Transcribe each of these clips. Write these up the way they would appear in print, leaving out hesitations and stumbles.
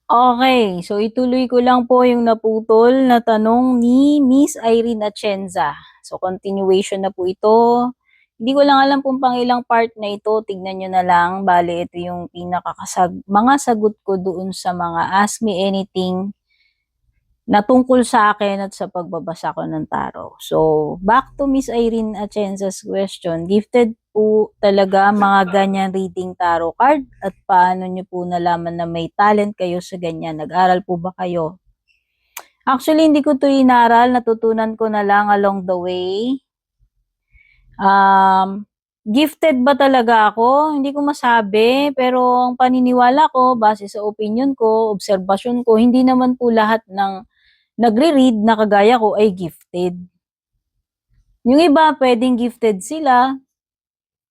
Okay, so ituloy ko lang po yung naputol na tanong ni Miss Irene Atienza. So continuation na po ito. Hindi ko lang alam kung pangilang part na ito, tignan nyo na lang. Bale, ito yung mga sagot ko doon sa mga Ask Me Anything na tungkol sa akin at sa pagbabasa ko ng tarot. So, back to Miss Irene Atienza's question. Gifted po talaga mga ganyan reading tarot card at paano nyo po nalaman na may talent kayo sa ganyan? Nag-aral po ba kayo? Actually, hindi ko to inaral. Natutunan ko na lang along the way. Gifted ba talaga ako? Hindi ko masabi. Pero ang paniniwala ko, base sa opinion ko, obserbasyon ko, hindi naman po lahat ng nagre-read na kagaya ko ay gifted. Yung iba, pwedeng gifted sila,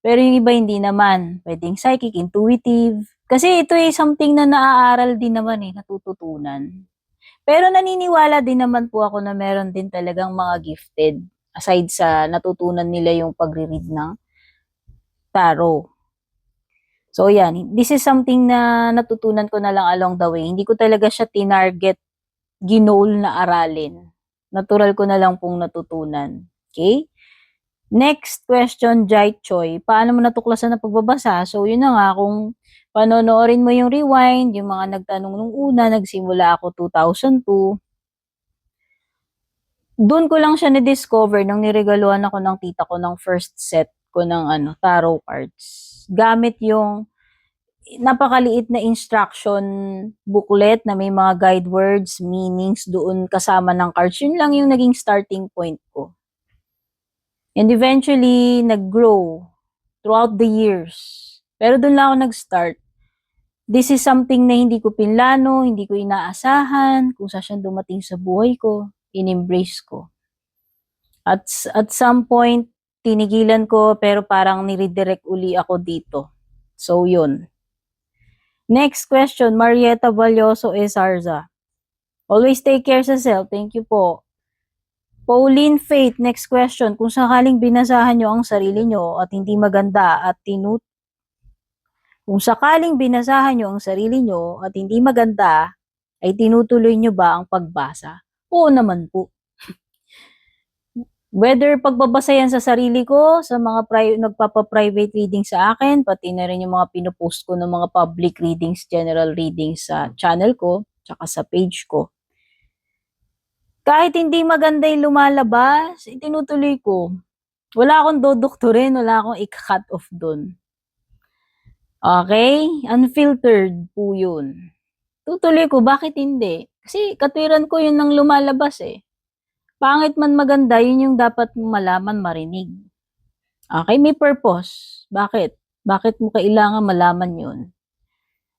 pero yung iba hindi naman. Pwedeng psychic, intuitive. Kasi ito ay something na naaaral din naman natututunan. Pero naniniwala din naman po ako na meron din talagang mga gifted aside sa natutunan nila yung pagre-read ng tarot. So yan, this is something na natutunan ko na lang along the way. Hindi ko talaga siya tinarget, ginol na aralin. Natural ko na lang pong natutunan. Okay? Next question, Jai Choi. Paano mo natuklasan ang pagbabasa? So, yun na nga, kung panonoorin mo yung rewind, yung mga nagtanong nung una, nagsimula ako 2002. Doon ko lang siya na-discover nung niregaluhan ako ng tita ko ng first set ko ng tarot cards. Gamit yung napakaliit na instruction booklet na may mga guide words, meanings doon kasama ng cards. Yun lang yung naging starting point ko. And eventually, nag-grow throughout the years. Pero doon lang ako nag-start. This is something na hindi ko pinlano, hindi ko inaasahan, kung saan dumating sa buhay ko, in-embrace ko. At some point, tinigilan ko pero parang niredirect uli ako dito. So, yun. Next question, Marietta Valioso Esarza. Always take care sa self. Thank you po. Pauline Faith, next question. Kung sakaling binasahan nyo ang sarili nyo at hindi maganda at kung sakaling binasahan nyo ang sarili nyo at hindi maganda, ay tinutuloy nyo ba ang pagbasa? Oo naman po. Whether pagbabasa yan sa sarili ko, sa mga nagpapa-private reading sa akin, pati na rin yung mga pinupost ko ng mga public readings, general readings sa channel ko, tsaka sa page ko. Kahit hindi maganda yung lumalabas, itinutuloy ko. Wala akong dodoktorin, wala akong i-cut off dun. Okay? Unfiltered po yun. Tutuloy ko, bakit hindi? Kasi katwiran ko yun nang lumalabas eh. Pangit man maganda, yun yung dapat mong malaman, marinig. Okay, may purpose. Bakit? Bakit mo kailangan malaman yun?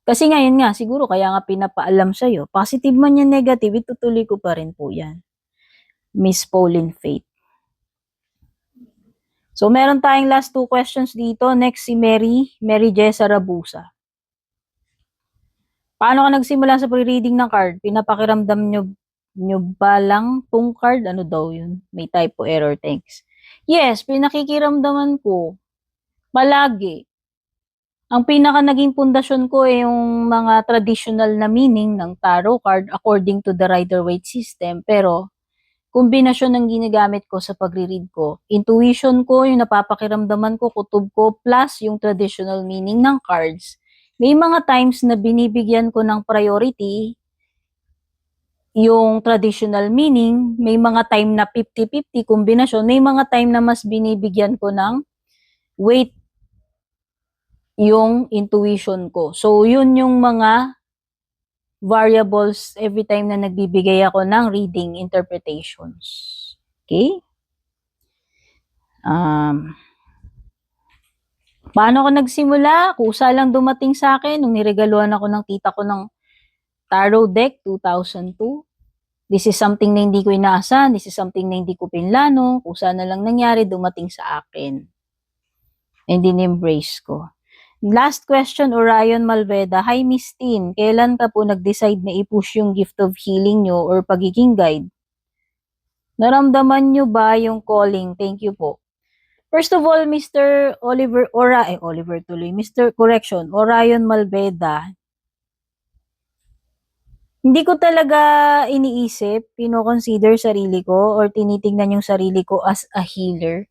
Kasi ngayon nga, siguro kaya nga pinapaalam sa'yo. Positive man yan, negative, itutuloy ko pa rin po yan. Miss Pauline Faith. So, meron tayong last two questions dito. Next si Mary Jessa Rabusa. Paano ka nagsimula sa pre-reading ng card? Pinapakiramdam nyo ba lang tong card? Ano daw yun? May typo error, thanks. Yes, pinakikiramdaman ko. Palagi. Ang pinaka naging pundasyon ko ay yung mga traditional na meaning ng tarot card according to the Rider-Waite system. Pero, kombinasyon ng ginagamit ko sa pagre-read ko. Intuition ko, yung napapakiramdaman ko, kutob ko, plus yung traditional meaning ng cards. May mga times na binibigyan ko ng priority yung traditional meaning, may mga time na 50-50 kombinasyon, may mga time na mas binibigyan ko ng weight yung intuition ko. So, yun yung mga variables every time na nagbibigay ako ng reading interpretations. Okay? Paano ako nagsimula? Kusa lang dumating sa akin nung niregaluhan ako ng tita ko ng tarot deck 2002. This is something na hindi ko inaasahan. This is something na hindi ko pinlano. Kusa na lang nangyari, dumating sa akin. And in-embrace ko. Last question, Orion Malveda. Hi, Miss Tin. Kailan ka po nag-decide na i-push yung gift of healing nyo or pagiging guide? Naramdaman nyo ba yung calling? Thank you po. First of all, Mr. Mr. Correction, Orion Malveda. Hindi ko talaga iniisip, kino-consider sarili ko or tinitingnan yung sarili ko as a healer.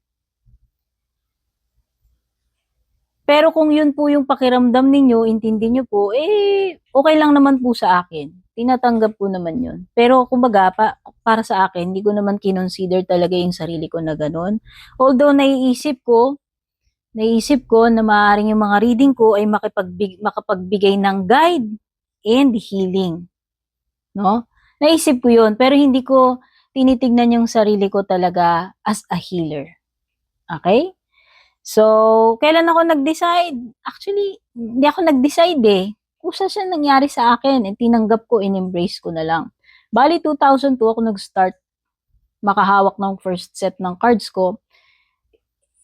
Pero kung yun po yung pakiramdam ninyo, intindi nyo po, okay lang naman po sa akin. Tinatanggap ko naman yun. Pero kumbaga, para sa akin, hindi ko naman kinonsider talaga yung sarili ko na ganun. Although naiisip ko na maaaring yung mga reading ko ay makapagbigay ng guide and healing. No? Naisip ko yun, pero hindi ko tinitignan yung sarili ko talaga as a healer. Okay? So, kailan ako nag-decide? Actually, hindi ako nag-decide eh. Kusa siya nangyari sa akin. Tinanggap ko, in-embrace ko na lang. Bali, 2002 ako nag-start makahawak ng first set ng cards ko.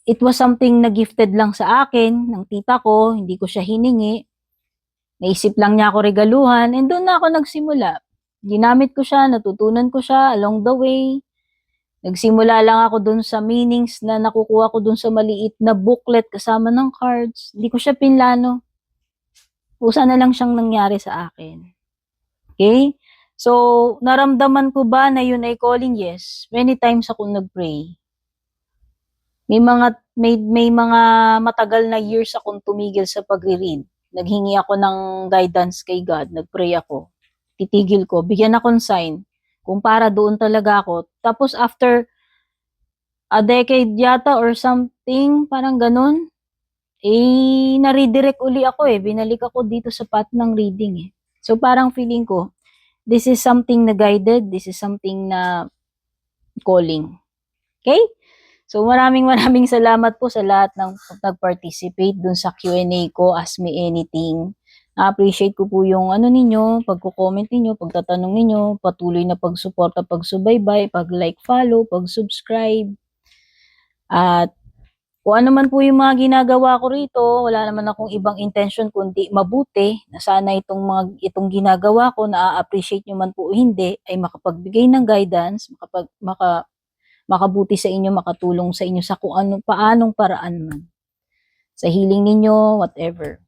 It was something na gifted lang sa akin ng tita ko. Hindi ko siya hiningi. Naisip lang niya ako regaluhan. And doon na ako nagsimula. Ginamit ko siya, natutunan ko siya along the way. Nagsimula lang ako dun sa meanings na nakukuha ko dun sa maliit na booklet kasama ng cards. Hindi ko siya pinlano. Usa na lang siyang nangyari sa akin. Okay? So, naramdaman ko ba na yun ay calling? Yes. Many times ako nag-pray. May mga matagal na years akong tumigil sa pagre-read. Naghingi ako ng guidance kay God. Nag-pray ako. Titigil ko. Bigyan akong sign. Kung para doon talaga ako. Tapos after a decade yata or something, parang ganun, na-redirect uli ako Binalik ako dito sa path ng reading So parang feeling ko, this is something na guided, this is something na calling. Okay? So maraming salamat po sa lahat ng nag-participate dun sa Q&A ko, Ask Me Anything. Na-appreciate ko po yung ninyo, pagko-comment ninyo, pagtatanong ninyo, patuloy na pagsuporta, pagsubaybay, pag-like, follow, pag-subscribe. At kung ano man po yung mga ginagawa ko rito, wala naman akong ibang intention kundi mabuti na sana itong ginagawa ko, na-appreciate nyo man po o hindi, ay makapagbigay ng guidance, makabuti sa inyo, makatulong sa inyo sa kung paanong paraan man. Sa healing ninyo, whatever.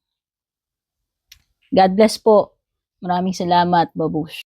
God bless po. Maraming salamat, babush.